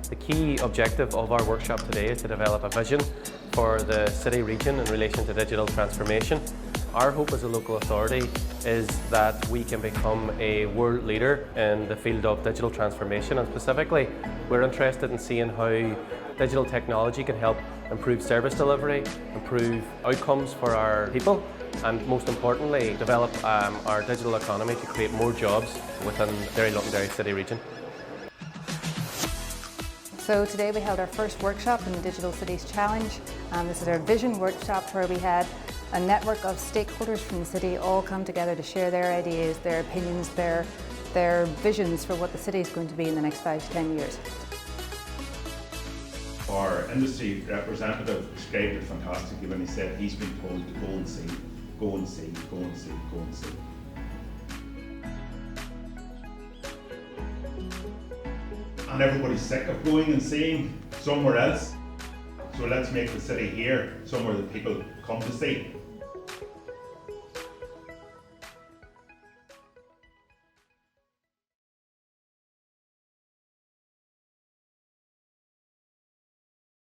The key objective of our workshop today is to develop a vision for the city region in relation to digital transformation. Our hope as a local authority is that we can become a world leader in the field of digital transformation, and specifically we're interested in seeing how digital technology can help improve service delivery, improve outcomes for our people, and most importantly develop our digital economy to create more jobs within Derry Londonderry city region. So today we held our first workshop in the Digital Cities Challenge. This is our vision workshop where we had a network of stakeholders from the city all come together to share their ideas, their opinions, their visions for what the city is going to be in the next 5 to 10 years. Our industry representative described it fantastically when he said he's been told to go and see, go and see, go and see, go and see. And everybody's sick of going and seeing somewhere else. So let's make the city here somewhere that people come to see.